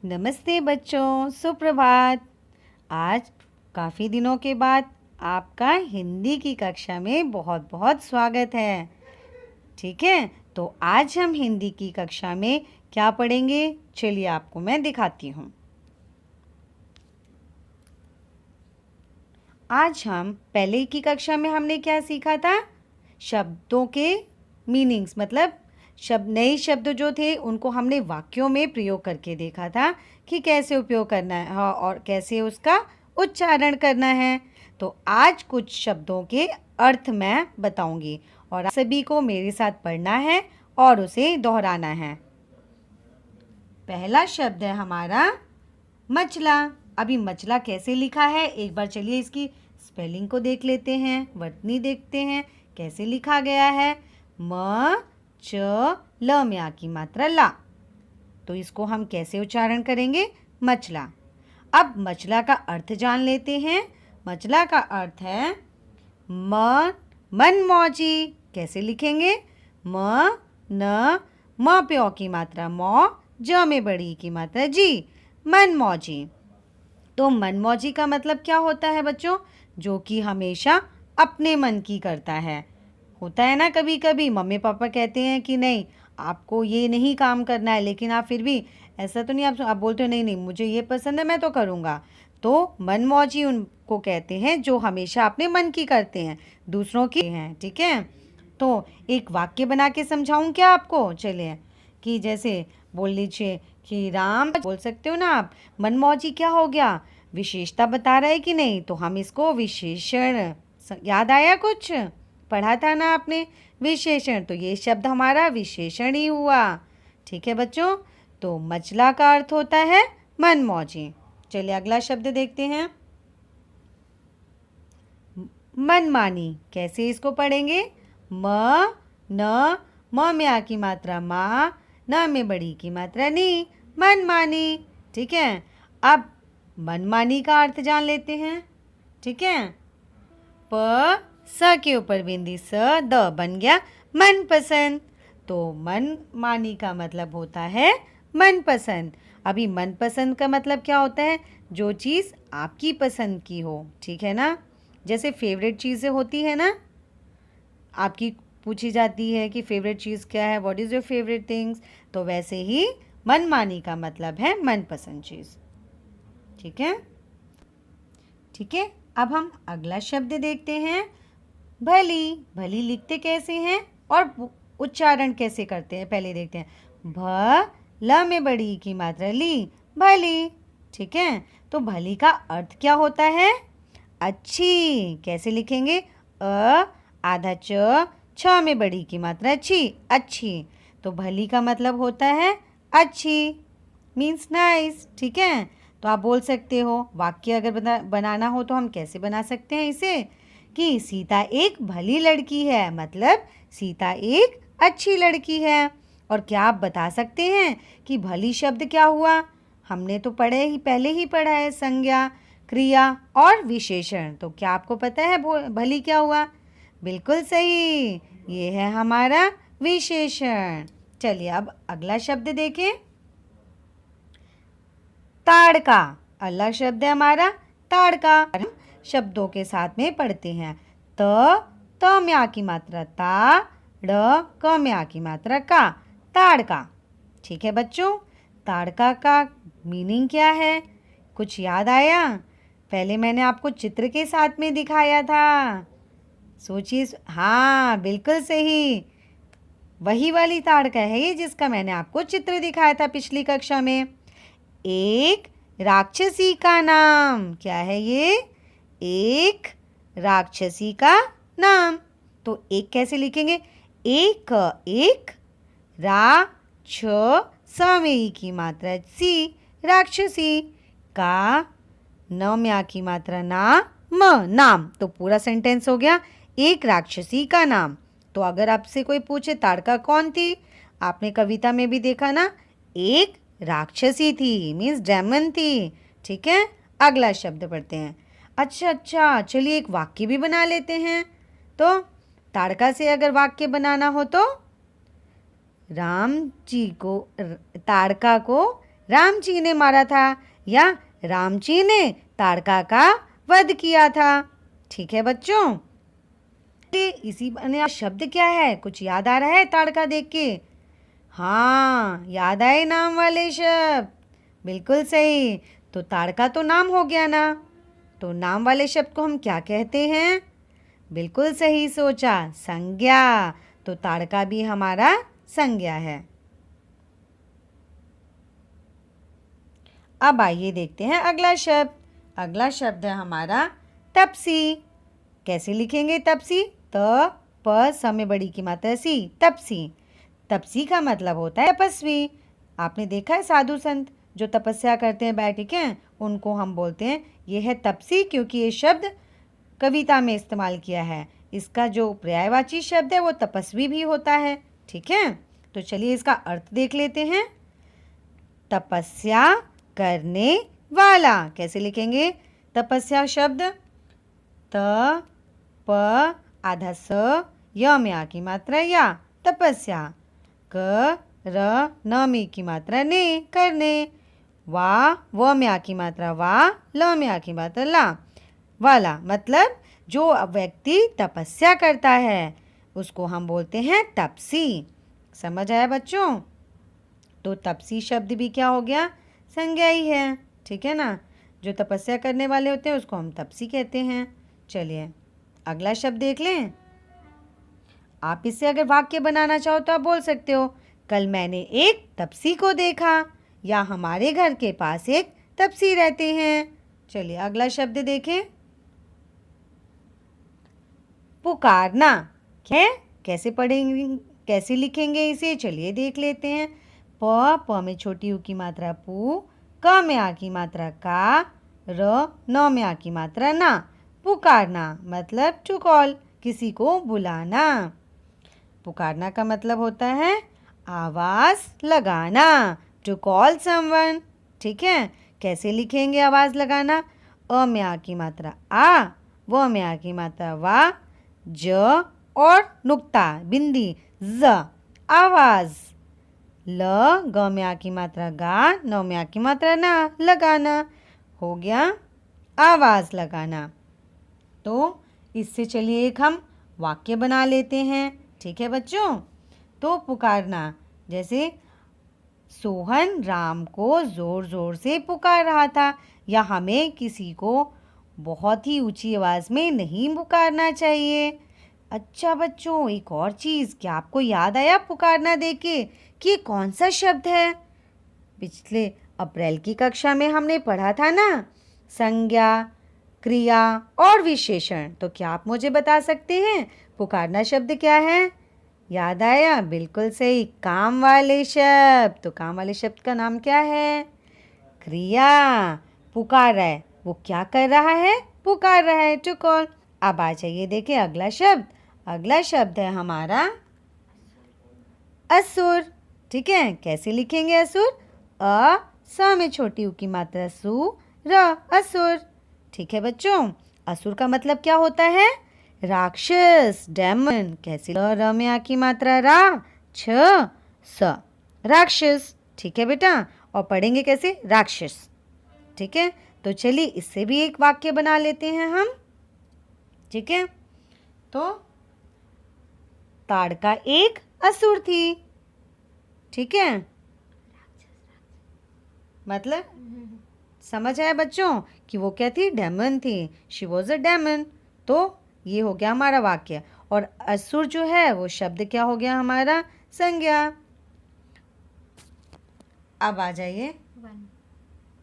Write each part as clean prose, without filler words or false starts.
नमस्ते बच्चों, सुप्रभात। आज काफ़ी दिनों के बाद आपका हिंदी की कक्षा में बहुत बहुत स्वागत है। ठीक है, तो आज हम हिंदी की कक्षा में क्या पढ़ेंगे, चलिए आपको मैं दिखाती हूँ। आज हम पहले की कक्षा में हमने क्या सीखा था? शब्दों के मीनिंग्स, मतलब नए शब्द जो थे उनको हमने वाक्यों में प्रयोग करके देखा था कि कैसे उपयोग करना है, हाँ, और कैसे उसका उच्चारण करना है। तो आज कुछ शब्दों के अर्थ मैं बताऊंगी और आप सभी को मेरे साथ पढ़ना है और उसे दोहराना है। पहला शब्द है हमारा मचला। अभी मचला कैसे लिखा है, एक बार चलिए इसकी स्पेलिंग को देख लेते हैं, वर्तनी देखते हैं कैसे लिखा गया है। म च ल में आ की मात्रा ला, तो इसको हम कैसे उच्चारण करेंगे? मचला। अब मचला का अर्थ जान लेते हैं। मचला का अर्थ है मन मौजी। कैसे लिखेंगे? म न म पे औ की मात्रा मौ, ज में बड़ी की मात्रा जी, मन मौजी। तो मनमौजी का मतलब क्या होता है बच्चों? जो कि हमेशा अपने मन की करता है। होता है ना, कभी कभी मम्मी पापा कहते हैं कि नहीं आपको ये नहीं काम करना है, लेकिन आप फिर भी ऐसा तो नहीं, आप बोलते हो नहीं नहीं मुझे ये पसंद है मैं तो करूँगा। तो मनमौजी उनको कहते हैं जो हमेशा अपने मन की करते हैं, दूसरों की हैं। ठीक है, तो एक वाक्य बना के समझाऊँ क्या आपको? चलिए, कि जैसे बोल लीजिए कि राम, बोल सकते हो ना आप। मनमौजी क्या हो गया? विशेषता बता रहा है कि नहीं, तो हम इसको विशेषण, याद आया कुछ? पढ़ा था ना आपने विशेषण, तो ये शब्द हमारा विशेषण ही हुआ। ठीक है बच्चों, तो मचला का अर्थ होता है मनमौजी। चलिए अगला शब्द देखते हैं, मनमानी। कैसे इसको पढ़ेंगे? म न म में आ की मात्रा मा, न में बड़ी की मात्रा नी, मनमानी। ठीक है, अब मनमानी का अर्थ जान लेते हैं। ठीक है, प स के ऊपर बिंदी स, द बन गया मनपसंद। तो मनमानी का मतलब होता है मनपसंद। अभी मनपसंद का मतलब क्या होता है? जो चीज़ आपकी पसंद की हो। ठीक है ना, जैसे फेवरेट चीज़ें होती है ना, आपकी पूछी जाती है कि फेवरेट चीज़ क्या है, what is your favourite things, तो वैसे ही मनमानी का मतलब है मनपसंद चीज़। ठीक है, ठीक है, अब हम अगला शब्द देखते हैं, भली। भली लिखते कैसे हैं और उच्चारण कैसे करते हैं, पहले देखते हैं। भ ल में बड़ी की मात्रा ली, भली। ठीक है, तो भली का अर्थ क्या होता है? अच्छी। कैसे लिखेंगे? आधा च, छ में बड़ी की मात्रा अच्छी, अच्छी। तो भली का मतलब होता है अच्छी, मीन्स नाइस। ठीक है, तो आप बोल सकते हो, वाक्य अगर बनाना हो तो हम कैसे बना सकते हैं इसे, कि सीता एक भली लड़की है, मतलब सीता एक अच्छी लड़की है। और क्या आप बता सकते हैं कि भली शब्द क्या हुआ? हमने तो पहले ही पढ़ा है, संज्ञा, क्रिया और विशेषण। तो क्या आपको पता है भली क्या हुआ? बिल्कुल सही, ये है हमारा विशेषण। चलिए अब अगला शब्द देखें, ताड़का। अगला शब्द है हमारा ताड़का। शब्दों के साथ में पढ़ते हैं। त में आ की मात्रा ता, ड़ क में आ की मात्रा का, ताड़का। ठीक है बच्चों, ताड़का का मीनिंग क्या है? कुछ याद आया? पहले मैंने आपको चित्र के साथ में दिखाया था, सोचिए। हाँ बिल्कुल सही, वही वाली ताड़का है ये जिसका मैंने आपको चित्र दिखाया था पिछली कक्षा में। एक राक्षसी का नाम। क्या है ये? एक राक्षसी का नाम। तो एक कैसे लिखेंगे? एक, एक, रा छ स में ई की मात्रा सी, राक्षसी। का न में आ की मात्रा ना, म, नाम। तो पूरा सेंटेंस हो गया एक राक्षसी का नाम। तो अगर आपसे कोई पूछे ताड़का कौन थी, आपने कविता में भी देखा ना, एक राक्षसी थी, मीन्स डेमन थी। ठीक है, अगला शब्द पढ़ते हैं। अच्छा, चलिए एक वाक्य भी बना लेते हैं। तो ताड़का से अगर वाक्य बनाना हो तो, राम जी को, ताड़का को राम जी ने मारा था या राम जी ने ताड़का का वध किया था। ठीक है बच्चों, इसी बने शब्द क्या है, कुछ याद आ रहा है ताड़का देख के? हाँ, याद आए नाम वाले शब्द, बिल्कुल सही। तो ताड़का तो नाम हो गया ना, तो नाम वाले शब्द को हम क्या कहते हैं? बिल्कुल सही सोचा, संज्ञा। तो ताड़का भी हमारा संज्ञा है। अब आइए देखते हैं अगला शब्द। अगला शब्द है हमारा तपसी। कैसे लिखेंगे तपसी? त प स में बड़ी की मात्रा सी, तपसी। तपसी का मतलब होता है तपस्वी। आपने देखा है साधु संत जो तपस्या करते हैं बैठ के, उनको हम बोलते हैं ये है तपसी, क्योंकि ये शब्द कविता में इस्तेमाल किया है। इसका जो पर्यायवाची शब्द है वो तपस्वी भी होता है। ठीक है, तो चलिए इसका अर्थ देख लेते हैं। तपस्या करने वाला। कैसे लिखेंगे तपस्या शब्द? त प आधा स, य में आ की मात्रा या, तपस्या। क र न में की मात्रा ने, करने। वा व में आ की मात्रा वा, ल में आ की मात्रा ला, वाला। मतलब जो व्यक्ति तपस्या करता है उसको हम बोलते हैं तपसी। समझ आया बच्चों? तो तपसी शब्द भी क्या हो गया? संज्ञा ही है। ठीक है ना, जो तपस्या करने वाले होते हैं उसको हम तपसी कहते हैं। चलिए अगला शब्द देख लें। आप इससे अगर वाक्य बनाना चाहो तो आप बोल सकते हो, कल मैंने एक तपसी को देखा, या हमारे घर के पास एक तपसी रहते हैं। चलिए अगला शब्द देखें। पुकारना है, कैसे पढ़ेंगे, कैसे लिखेंगे इसे? चलिए देख लेते हैं। प में छोटी ऊ की मात्रा पू, क में आ की मात्रा का, र न में आ की मात्रा ना। पुकारना मतलब टू कॉल, किसी को बुलाना। पुकारना का मतलब होता है आवाज़ लगाना, टू कॉल समवन। ठीक है, कैसे लिखेंगे आवाज़ लगाना? अ में आ की मात्रा आ, व में आ की मात्रा वा, ज और नुक्ता बिंदी ज, आवाज़। ल ग में आ की मात्रा गा, न में आ की मात्रा ना, लगाना। हो गया आवाज़ लगाना। तो इससे चलिए एक हम वाक्य बना लेते हैं। ठीक है बच्चों, तो पुकारना, जैसे सोहन राम को ज़ोर ज़ोर से पुकार रहा था, या हमें किसी को बहुत ही ऊंची आवाज़ में नहीं पुकारना चाहिए। अच्छा बच्चों, एक और चीज़, क्या आपको याद आया पुकारना देके कि कौन सा शब्द है? पिछले अप्रैल की कक्षा में हमने पढ़ा था ना, संज्ञा, क्रिया और विशेषण। तो क्या आप मुझे बता सकते हैं पुकारना शब्द क्या है? याद आया? बिल्कुल सही, काम वाले शब्द। तो काम वाले शब्द का नाम क्या है? क्रिया। पुकार रहा है, वो क्या कर रहा है? पुकार रहा है, टू कॉल। अब आ जाइए देखिए अगला शब्द। अगला शब्द है हमारा असुर। ठीक है, कैसे लिखेंगे असुर? अ स में छोटी ऊ की मात्रा सु, र, असुर। ठीक है बच्चों, असुर का मतलब क्या होता है? राक्षस, डेमन। कैसे? र में आ की मात्रा रा, छ, स, राक्षस। ठीक है बेटा, और पढ़ेंगे कैसे? राक्षस। ठीक है, तो चलिए इससे भी एक वाक्य बना लेते हैं हम। ठीक है, तो ताड़का एक असुर थी। ठीक है, मतलब समझ आया बच्चों कि वो क्या थी? डेमन थी। She was a demon. तो ये हो गया हमारा वाक्य। और असुर जो है वो शब्द क्या हो गया हमारा? संज्ञा। अब आ जाइए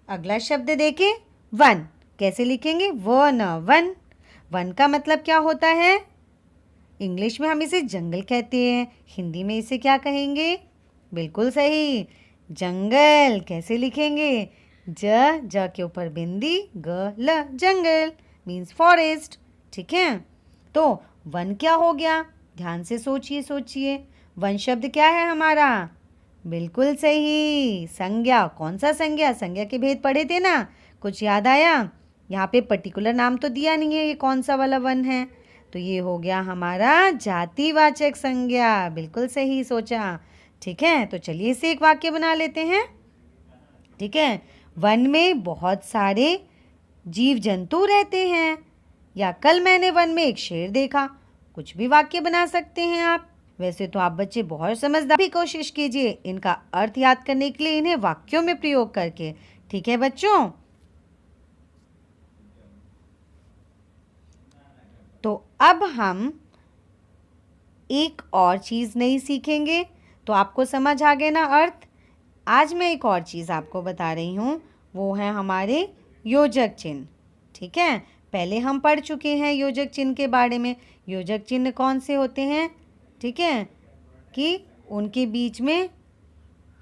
अगला शब्द देखें, वन। कैसे लिखेंगे? One, one. वन का मतलब क्या होता है? इंग्लिश में हम इसे जंगल कहते हैं, हिंदी में इसे क्या कहेंगे? बिल्कुल सही, जंगल। कैसे लिखेंगे? ज के ऊपर बिंदी, ग ल, जंगल मीन्स फॉरेस्ट। ठीक है, तो वन क्या हो गया? ध्यान से सोचिए सोचिए, वन शब्द क्या है हमारा? बिल्कुल सही, संज्ञा। कौन सा संज्ञा? संज्ञा के भेद पढ़े थे ना, कुछ याद आया? यहाँ पे पर्टिकुलर नाम तो दिया नहीं है ये कौन सा वाला वन है, तो ये हो गया हमारा जातिवाचक संज्ञा। बिल्कुल सही सोचा। ठीक है, तो चलिए इसे एक वाक्य बना लेते हैं। ठीक है। वन में बहुत सारे जीव जंतु रहते हैं। या कल मैंने वन में एक शेर देखा। कुछ भी वाक्य बना सकते हैं आप। वैसे तो आप बच्चे बहुत समझदार, भी कोशिश कीजिए इनका अर्थ याद करने के लिए इन्हें वाक्यों में प्रयोग करके। ठीक है बच्चों। तो अब हम एक और चीज़ नई सीखेंगे। तो आपको समझ आ गया ना अर्थ। आज मैं एक और चीज़ आपको बता रही हूँ, वो है हमारे योजक चिन्ह। ठीक है। पहले हम पढ़ चुके हैं योजक चिन्ह के बारे में। योजक चिन्ह कौन से होते हैं? ठीक है, कि उनके बीच में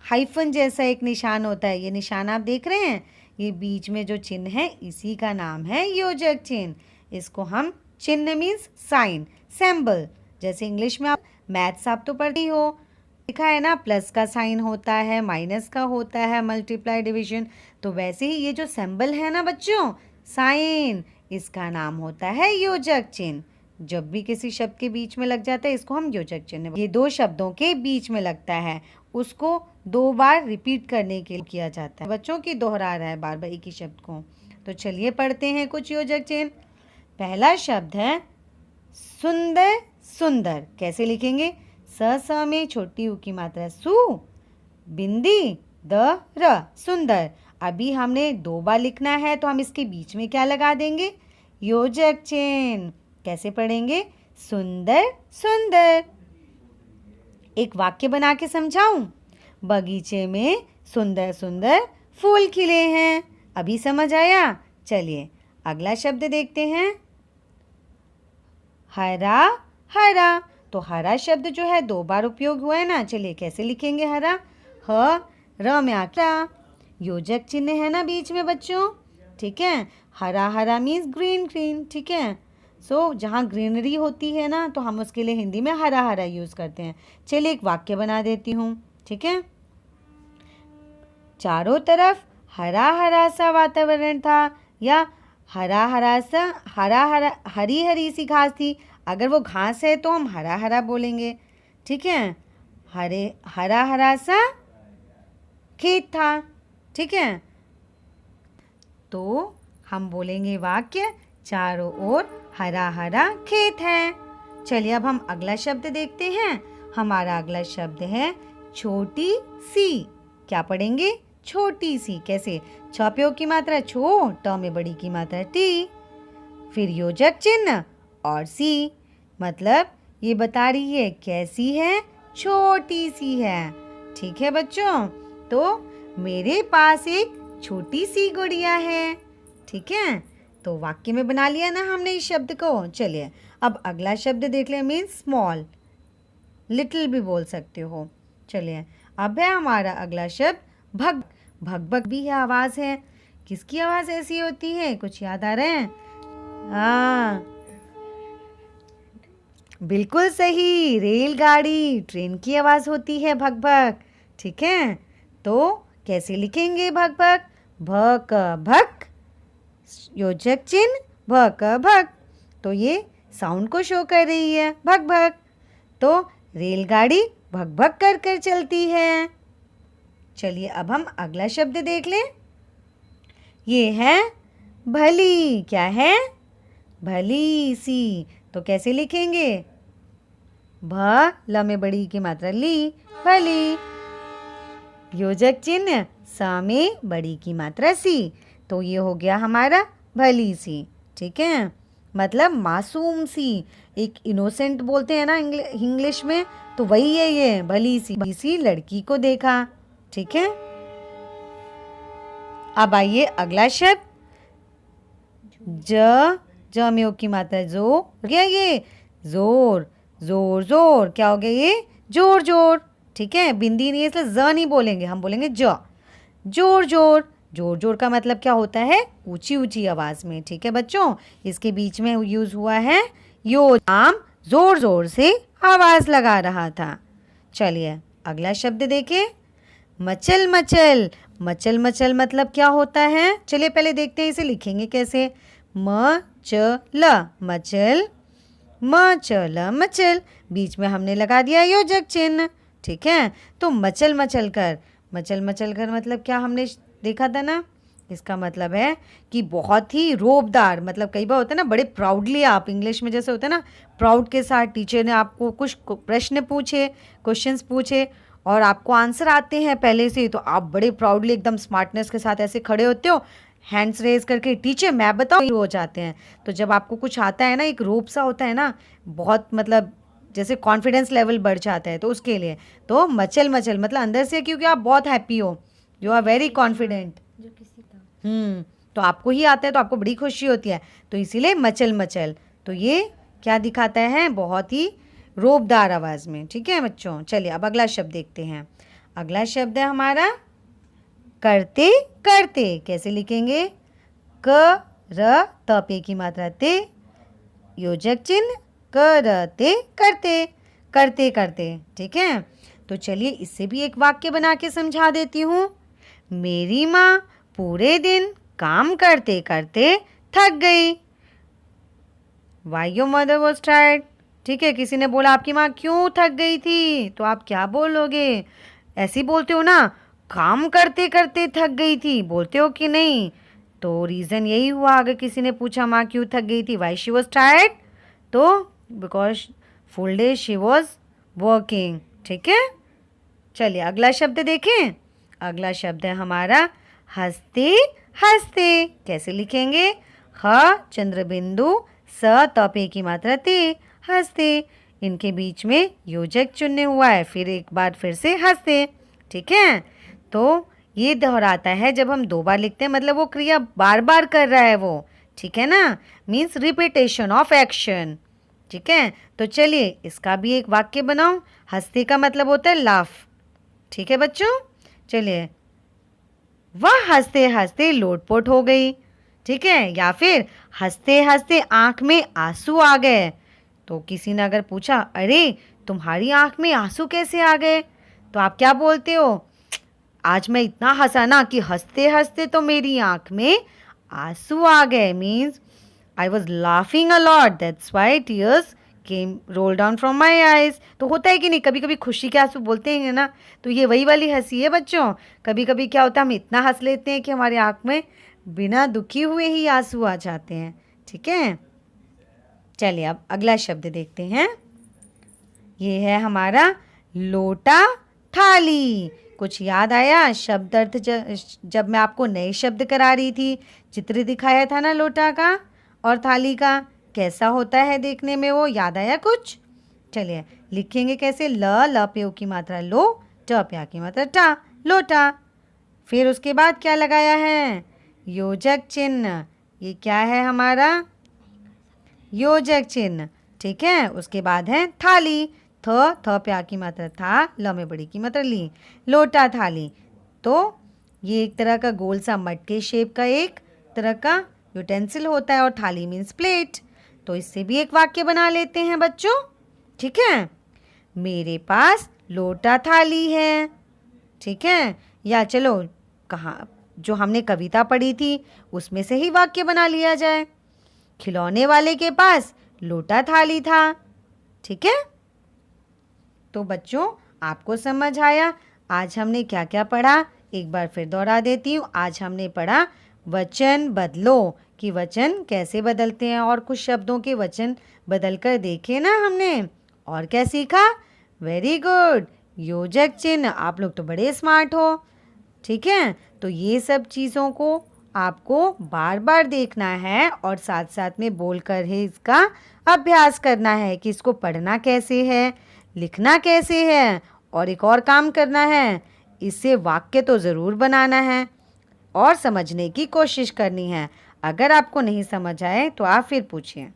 हाइफन जैसा एक निशान होता है। ये निशान आप देख रहे हैं, ये बीच में जो चिन्ह है इसी का नाम है योजक चिन्ह। इसको हम चिन्ह मीन्स साइन, सिंबल। जैसे इंग्लिश में आप मैथ्स आप तो पढ़ती हो, लिखा है ना, प्लस का साइन होता है, माइनस का होता है, मल्टीप्लाई डिवीजन। तो वैसे ही ये जो सिंबल है ना बच्चों, साइन, इसका नाम होता है योजक चिन्ह। जब भी किसी शब्द के बीच में लग जाता है इसको हम योजक चिन्ह। ये दो शब्दों के बीच में लगता है, उसको 2 बार रिपीट करने के लिए किया जाता है। बच्चों की दोहरा रहा है बार बार एक ही शब्द को। तो चलिए पढ़ते हैं कुछ योजक चिन्ह। पहला शब्द है सुंदर। सुंदर कैसे लिखेंगे? स में छोटी ऊ की मात्रा सु, बिंदी द र, सुंदर। अभी हमने 2 बार लिखना है तो हम इसके बीच में क्या लगा देंगे? योजक चिन्ह। कैसे पढ़ेंगे? सुंदर सुंदर। एक वाक्य बना के समझाऊं? बगीचे में सुंदर सुंदर फूल खिले हैं। अभी समझ आया? चलिए अगला शब्द देखते हैं। हरा। हरा, तो हरा शब्द जो है 2 बार उपयोग हुआ है ना। चलिए कैसे लिखेंगे हरा? ह र में आटा, योजक चिन्ह है ना बीच में बच्चों। ठीक है। हरा हरा मीन्स ग्रीन ग्रीन। ठीक है। सो जहाँ ग्रीनरी होती है ना तो हम उसके लिए हिंदी में हरा हरा यूज़ करते हैं। चलिए एक वाक्य बना देती हूँ। ठीक है। चारों तरफ हरा हरा सा वातावरण था, या हरा हरा सा, हरा हरा, हरी हरी सी घास थी। अगर वो घास है तो हम हरा हरा बोलेंगे। ठीक है। हरा हरा सा खेत था। ठीक है। तो हम बोलेंगे वाक्य चारों ओर हरा हरा खेत है। चलिए अब हम अगला शब्द देखते हैं। हमारा अगला शब्द है छोटी सी। क्या पढ़ेंगे? छोटी सी। कैसे? छ पे ओ की मात्रा छो, ट में बड़ी की मात्रा टी, फिर योजक चिन्ह और सी, मतलब ये बता रही है कैसी है? छोटी सी है। ठीक है बच्चों। तो मेरे पास एक छोटी सी गुड़िया है। ठीक है। तो वाक्य में बना लिया ना हमने इस शब्द को। चलिए अब अगला शब्द देख लें, मीन्स स्मॉल, लिटिल भी बोल सकते हो। चलिए अब है हमारा अगला शब्द भग। भग भग भी है, आवाज़ है। किसकी आवाज़ ऐसी होती है? कुछ याद आ रहे हैं? हाँ बिल्कुल सही, रेलगाड़ी, ट्रेन की आवाज़ होती है भग भग। ठीक है। तो कैसे लिखेंगे भग भग? भ क भक, योजक चिन्ह भ क भक। तो ये साउंड को शो कर रही है, भग भग। तो रेलगाड़ी भग भग कर कर चलती है। चलिए अब हम अगला शब्द देख लें। ये है भली। क्या है? भली सी। तो कैसे लिखेंगे? भ ल में बड़ी की मात्रा ली, भली, योजक चिन्ह स में बड़ी की मात्रा सी। तो ये हो गया हमारा भली सी। ठीक है। मतलब मासूम सी, एक इनोसेंट बोलते हैं ना इंग्लिश में, तो वही है ये भली सी लड़की को देखा। ठीक है। अब आइए अगला शब्द ज में ओ की मात्रा जो, क्या ये? जोर। जोर जोर, क्या हो गया ये? जोर जोर। ठीक है। बिंदी नहीं है इसलिए ज नहीं बोलेंगे, हम बोलेंगे ज। जोर जोर। जोर जोर का मतलब क्या होता है? ऊंची ऊंची आवाज़ में। ठीक है बच्चों। इसके बीच में यूज़ हुआ है यो, आम जोर जोर से आवाज़ लगा रहा था। चलिए अगला शब्द देखें। मचल मचल। मचल मचल मतलब क्या होता है? चलिए पहले देखते हैं इसे लिखेंगे कैसे। म च ल, मचल, म च ल मचल, बीच में हमने लगा दिया योजक चिन्ह। ठीक है। तो मचल मचल कर, मचल मचल कर मतलब क्या हमने देखा था ना। इसका मतलब है कि बहुत ही रोबदार, मतलब कई बार होता है ना बड़े प्राउडली, आप इंग्लिश में जैसे होता है ना प्राउड के साथ टीचर ने आपको कुछ प्रश्न पूछे, क्वेश्चंस पूछे और आपको आंसर आते हैं पहले से, तो आप बड़े प्राउडली एकदम स्मार्टनेस के साथ ऐसे खड़े होते हो, हैंड्स रेज करके, टीचर मैं बताऊँ, हो जाते हैं। तो जब आपको कुछ आता है ना, एक रोब सा होता है ना, बहुत मतलब जैसे कॉन्फिडेंस लेवल बढ़ जाता है, तो उसके लिए तो मचल मचल मतलब अंदर से, क्योंकि आप बहुत हैप्पी हो, यू आर वेरी कॉन्फिडेंट। तो आपको ही आता है तो आपको बड़ी खुशी होती है, तो इसीलिए मचल मचल। तो ये क्या दिखाता है, बहुत ही रोबदार आवाज़ में। ठीक है बच्चों, चलिए अब अगला शब्द देखते हैं। अगला शब्द है हमारा करते करते। कैसे लिखेंगे, क र त पे की मात्रा ते, योजक चिन्ह करते करते, करते करते। ठीक है, तो चलिए इससे भी एक वाक्य बना के समझा देती हूँ। मेरी माँ पूरे दिन काम करते करते थक गई। Why your mother was tired. ठीक है, किसी ने बोला आपकी माँ क्यों थक गई थी, तो आप क्या बोलोगे, ऐसे ही बोलते हो ना, काम करते करते थक गई थी बोलते हो कि नहीं। तो रीज़न यही हुआ, अगर किसी ने पूछा माँ क्यों थक गई थी, वाई शी वॉज टायर्ड, तो because full day she was working. ठीक है, चलिए अगला शब्द देखें। अगला शब्द है हमारा हंसते हंसते। कैसे लिखेंगे, ह चंद्र बिंदु स त पे की मात्रा ते, हंसते। इनके बीच में योजक चुनने हुआ है, फिर एक बार फिर से हंसते। ठीक है, तो ये दोहराता है जब हम दो बार लिखते हैं, मतलब वो क्रिया बार बार कर रहा है वो। ठीक है ना, मीन्स रिपीटेशन ऑफ एक्शन। ठीक है, तो चलिए इसका भी एक वाक्य बनाओ। हंसते का मतलब होता है लाफ। ठीक है बच्चों, चलिए, वह हंसते हंसते लोटपोट हो गई। ठीक है, या फिर हंसते हंसते आंख में आंसू आ गए। तो किसी ने अगर पूछा अरे तुम्हारी आंख में आंसू कैसे आ गए, तो आप क्या बोलते हो, आज मैं इतना हंसा ना कि हंसते हंसते तो मेरी आंख में आंसू आ गए। Means I was laughing a lot, that's why tears came roll down from my eyes. तो होता है कि नहीं, कभी कभी खुशी के आंसू बोलते हैं ना, तो ये वही वाली हंसी है बच्चों। कभी कभी क्या होता है, हम इतना हंस लेते हैं कि हमारी आंख में बिना दुखी हुए ही आंसू आ जाते हैं। ठीक है, चलिए अब अगला शब्द देखते हैं। ये है हमारा लोटा थाली। कुछ याद आया शब्द अर्थ, जब मैं आपको नए शब्द करा रही थी, चित्र दिखाया था ना लोटा का और थाली का, कैसा होता है देखने में, वो याद आया कुछ। चलिए लिखेंगे कैसे, ल पे की मात्रा लो, ट प्या की मात्रा टा, लोटा। फिर उसके बाद क्या लगाया है, योजक चिन्ह। ये क्या है हमारा, योजक चिन्ह। ठीक है, उसके बाद है थाली, थ प्या की मात्रा था, ल में बड़ी की मात्रा ली, लोटा थाली। तो ये एक तरह का गोल सा मटके शेप का एक तरह का यूटेंसिल होता है, और थाली मीन्स प्लेट। तो इससे भी एक वाक्य बना लेते हैं बच्चों। ठीक है, मेरे पास लोटा थाली है। ठीक है, या चलो कहाँ जो हमने कविता पढ़ी थी उसमें से ही वाक्य बना लिया जाए, खिलौने वाले के पास लोटा थाली था। ठीक है, तो बच्चों आपको समझ आया आज हमने क्या क्या पढ़ा, एक बार फिर दोहरा देती हूँ। आज हमने पढ़ा वचन बदलो, कि वचन कैसे बदलते हैं, और कुछ शब्दों के वचन बदल कर देखे ना हमने। और क्या सीखा, वेरी गुड, योजक चिन्ह। आप लोग तो बड़े स्मार्ट हो। ठीक है, तो ये सब चीज़ों को आपको बार बार देखना है और साथ साथ में बोल कर ही इसका अभ्यास करना है कि इसको पढ़ना कैसे है, लिखना कैसे है, और एक और काम करना है, इससे वाक्य तो ज़रूर बनाना है और समझने की कोशिश करनी है। अगर आपको नहीं समझ आए तो आप फिर पूछिए।